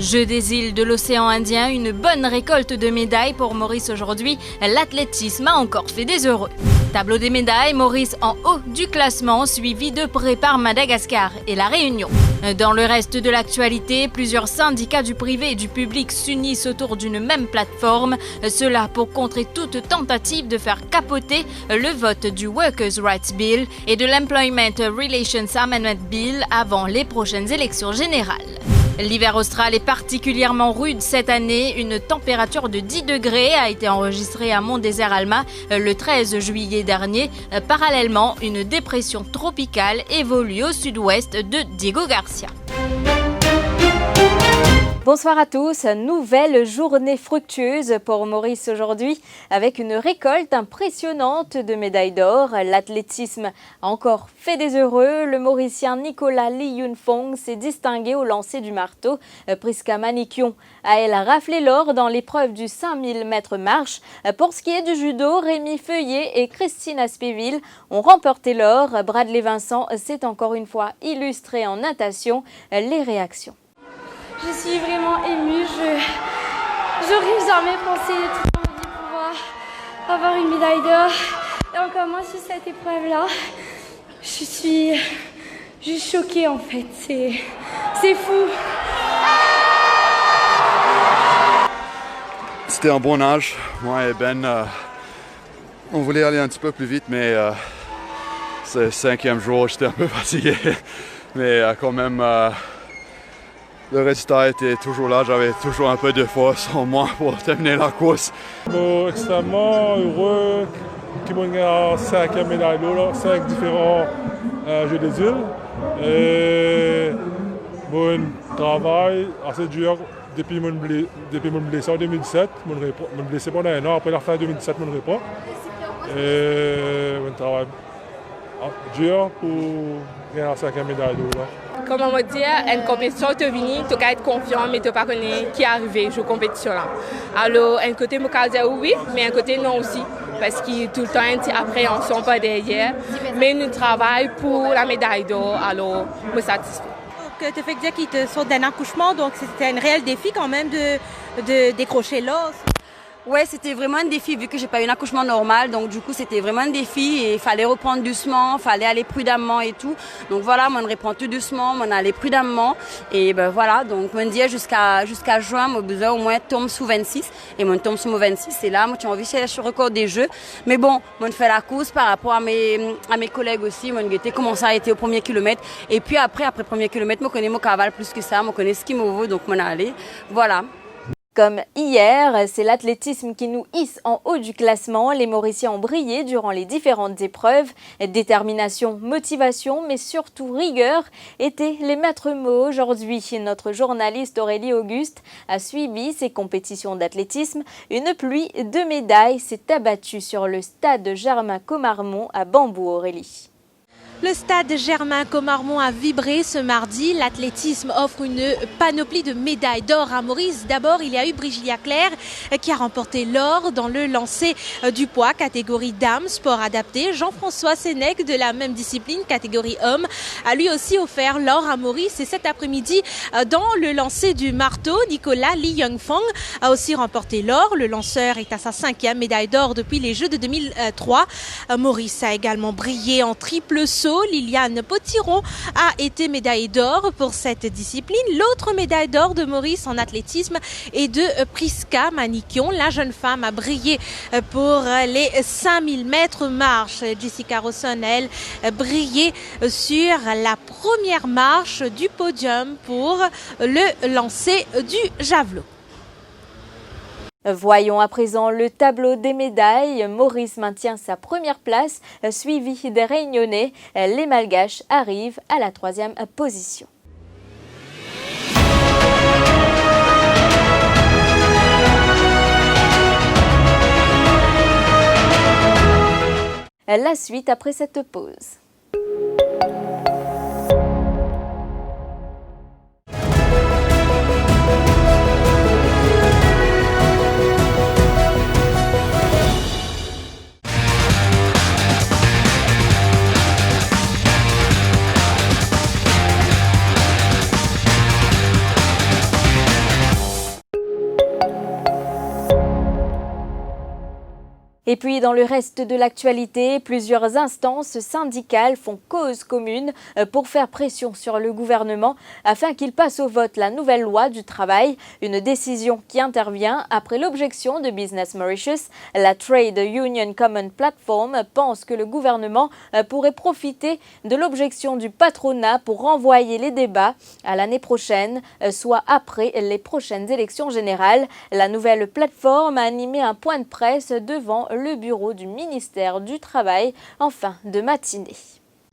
Jeux des îles de l'océan Indien, une bonne récolte de médailles pour Maurice aujourd'hui. L'athlétisme a encore fait des heureux. Tableau des médailles, Maurice en haut du classement, suivi de près par Madagascar et La Réunion. Dans le reste de l'actualité, plusieurs syndicats du privé et du public s'unissent autour d'une même plateforme. Cela pour contrer toute tentative de faire capoter le vote du Workers' Rights Bill et de l'Employment Relations Amendment Bill avant les prochaines élections générales. L'hiver austral est particulièrement rude cette année. Une température de 10 degrés a été enregistrée à Mont-Désert-Alma le 13 juillet dernier. Parallèlement, une dépression tropicale évolue au sud-ouest de Diego Garcia. Bonsoir à tous, nouvelle journée fructueuse pour Maurice aujourd'hui avec une récolte impressionnante de médailles d'or. L'athlétisme a encore fait des heureux. Le Mauricien Nicolas Lee Yun Phong s'est distingué au lancer du marteau. Prisca Manikion a elle raflé l'or dans l'épreuve du 5000 mètres marche. Pour ce qui est du judo, Rémi Feuillet et Christine Aspéville ont remporté l'or. Bradley Vincent s'est encore une fois illustré en natation. Les réactions. Je suis vraiment émue, j'aurais jamais pensé toute ma vie pouvoir avoir une médaille d'or. Et encore moins sur cette épreuve-là. Je suis juste choquée en fait, c'est fou. C'était un bon âge, moi et Ben, on voulait aller un petit peu plus vite, mais c'est le 5e jour, j'étais un peu fatigué. Mais quand même... le résultat était toujours là, j'avais toujours un peu de force en moi pour terminer la course. Extrêmement heureux qu'il y ait 5e médaille d'or, 5 différents Jeux des îles. Et mon travail assez dur depuis mon blessure en 2017. Mon blessé pendant un an, après la fin de 2017, mon repos. Et mon travail dur pour gagner la 5e médaille d'or. Comme on va dire, une compétition, tu viens, tu dois être confiant, mais tu ne sais pas qui est arrivé à compétition là. Alors, un côté, je peux dire oui, mais un côté non aussi. Parce que tout le temps, une appréhension pas derrière. Mais nous travaillons pour la médaille d'or, alors je suis satisfait. Que tu fais dire qu'ils te sortent d'un accouchement, donc c'était un réel défi quand même de décrocher l'os. Ouais, c'était vraiment un défi vu que j'ai pas eu un accouchement normal, donc du coup c'était vraiment un défi et il fallait reprendre doucement, fallait aller prudemment et tout. Donc voilà, on reprend tout doucement, on allait prudemment et ben voilà, donc on dit jusqu'à juin, mon besoin au moins tombe sous 26 et mon tombe sous 26 et là moi j'ai envie de chercher le record des jeux. Mais bon, on fait la course par rapport à mes collègues aussi, mon était comment ça a été au premier kilomètre et puis après premier kilomètre, moi connais mon cavale plus que ça, moi connais ce qui me vaut donc on allé. Voilà. Comme hier, c'est l'athlétisme qui nous hisse en haut du classement. Les Mauriciens ont brillé durant les différentes épreuves. Détermination, motivation, mais surtout rigueur étaient les maîtres mots aujourd'hui. Notre journaliste Aurélie Auguste a suivi ces compétitions d'athlétisme. Une pluie de médailles s'est abattue sur le stade Germain-Commarmont à Bambou, Aurélie. Le stade Germain-Commarmont a vibré ce mardi. L'athlétisme offre une panoplie de médailles d'or à Maurice. D'abord, il y a eu Brigilia Claire qui a remporté l'or dans le lancer du poids, catégorie dames, sport adapté. Jean-François Sénèque, de la même discipline, catégorie homme, a lui aussi offert l'or à Maurice. Et cet après-midi, dans le lancer du marteau, Nicolas Lee Yun Phong a aussi remporté l'or. Le lanceur est à sa 5e médaille d'or depuis les Jeux de 2003. Maurice a également brillé en triple saut. Liliane Potiron a été médaille d'or pour cette discipline. L'autre médaille d'or de Maurice en athlétisme est de Prisca Manikion. La jeune femme a brillé pour les 5000 mètres marche. Jessica Rosson, elle, brillé sur la première marche du podium pour le lancer du javelot. Voyons à présent le tableau des médailles. Maurice maintient sa première place, suivi des Réunionnais. Les Malgaches arrivent à la 3e position. La suite après cette pause. Et puis, dans le reste de l'actualité, plusieurs instances syndicales font cause commune pour faire pression sur le gouvernement afin qu'il passe au vote la nouvelle loi du travail. Une décision qui intervient après l'objection de Business Mauritius. La Trade Union Common Platform pense que le gouvernement pourrait profiter de l'objection du patronat pour renvoyer les débats à l'année prochaine, soit après les prochaines élections générales. La nouvelle plateforme a animé un point de presse devant le bureau du ministère du Travail en fin de matinée.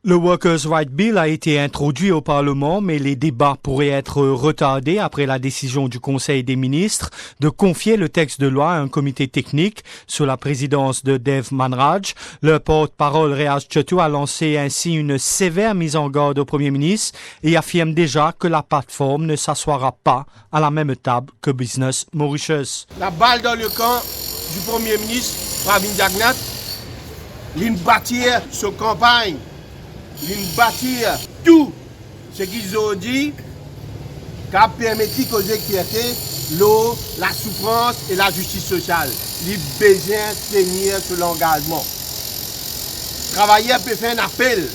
Le Workers' Right Bill a été introduit au Parlement, mais les débats pourraient être retardés après la décision du Conseil des ministres de confier le texte de loi à un comité technique sous la présidence de Dev Manraj. Le porte-parole Riyaz Chotu a lancé ainsi une sévère mise en garde au Premier ministre et affirme déjà que la plateforme ne s'assoira pas à la même table que Business Mauritius. La balle dans le camp du Premier ministre Pravin Jagnnath, il bâtir sa campagne. Ils bâtir tout ce qu'ils ont dit qui a permis aux équipés l'eau, la souffrance et la justice sociale. Ils ont besoin de tenir sur l'engagement. Travailleurs peuvent faire un appel.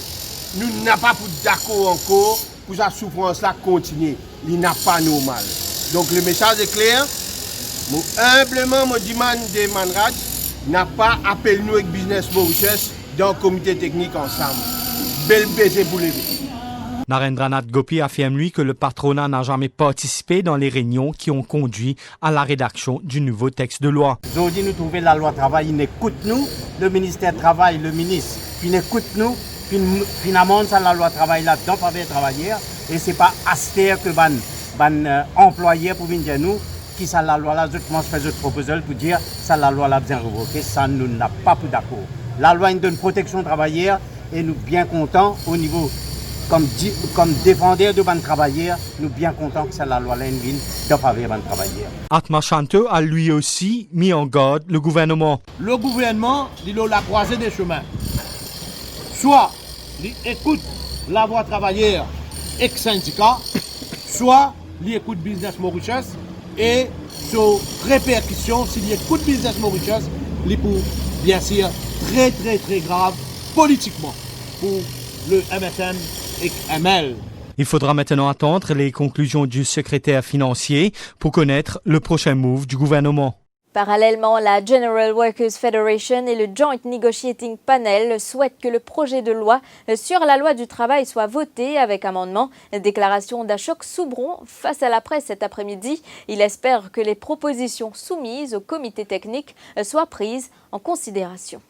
Nous n'avons pas d'accord encore pour que la souffrance-là continue. Il n'est pas normal. Donc le message est clair. Humblement, je demande de Manraj n'a pas appelé nous avec Business Mauritius dans le comité technique ensemble. Bel baiser pour les vies. Narendranath Gopi affirme lui que le patronat n'a jamais participé dans les réunions qui ont conduit à la rédaction du nouveau texte de loi. Aujourd'hui, nous trouvons la loi travail, il écoute nous, le ministère du Travail, le ministre, il écoute nous, puis finalement, ça la loi travail là-dedans, pas les travailleurs, et c'est pas aster que ban employé pour venir dire nous, qui ça la loi là, je commence à faire une proposition pour dire ça la loi là bien révoquée, ça nous n'a pas plus d'accord. La loi nous donne protection travailleurs. Et nous bien contents au niveau, comme défendeurs de ban travailleurs, nous bien contents que c'est la loi Lenvin de faveur ban travailleurs. Atma Chanto a lui aussi mis en garde le gouvernement. Le gouvernement, il a la croisée des chemins. Soit il écoute la voix travailleurs ex-syndicat, soit il écoute Business Mauritius et sur répercussion, s'il écoute Business Mauritius, il pour bien sûr très très très grave politiquement pour le MSM et ML. Il faudra maintenant attendre les conclusions du secrétaire financier pour connaître le prochain move du gouvernement. Parallèlement, la General Workers Federation et le Joint Negotiating Panel souhaitent que le projet de loi sur la loi du travail soit voté avec amendement. Déclaration d'Ashok Soubron face à la presse cet après-midi. Il espère que les propositions soumises au comité technique soient prises en considération.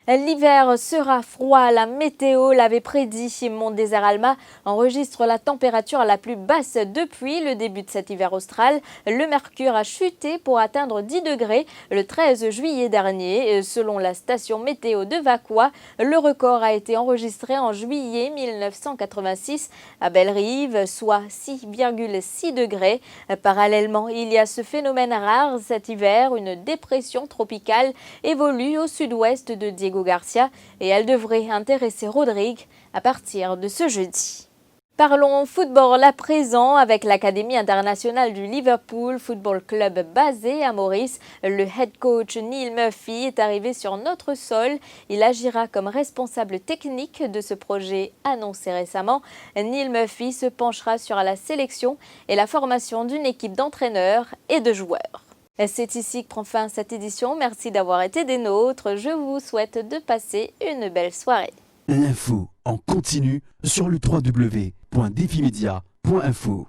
L'hiver sera froid, la météo l'avait prédit. Mont Désert Alma enregistre la température la plus basse depuis le début de cet hiver austral. Le mercure a chuté pour atteindre 10 degrés le 13 juillet dernier. Selon la station météo de Vakwa, le record a été enregistré en juillet 1986 à Belle-Rive, soit 6,6 degrés. Parallèlement, il y a ce phénomène rare cet hiver, une dépression tropicale évolue au sud-ouest de Diego Garcia et elle devrait intéresser Rodrigue à partir de ce jeudi. Parlons football à présent avec l'Académie internationale du Liverpool Football Club basé à Maurice. Le head coach Neil Murphy est arrivé sur notre sol. Il agira comme responsable technique de ce projet annoncé récemment. Neil Murphy se penchera sur la sélection et la formation d'une équipe d'entraîneurs et de joueurs. C'est ici que prend fin cette édition. Merci d'avoir été des nôtres. Je vous souhaite de passer une belle soirée. L'info en continu sur le www.defimedia.info.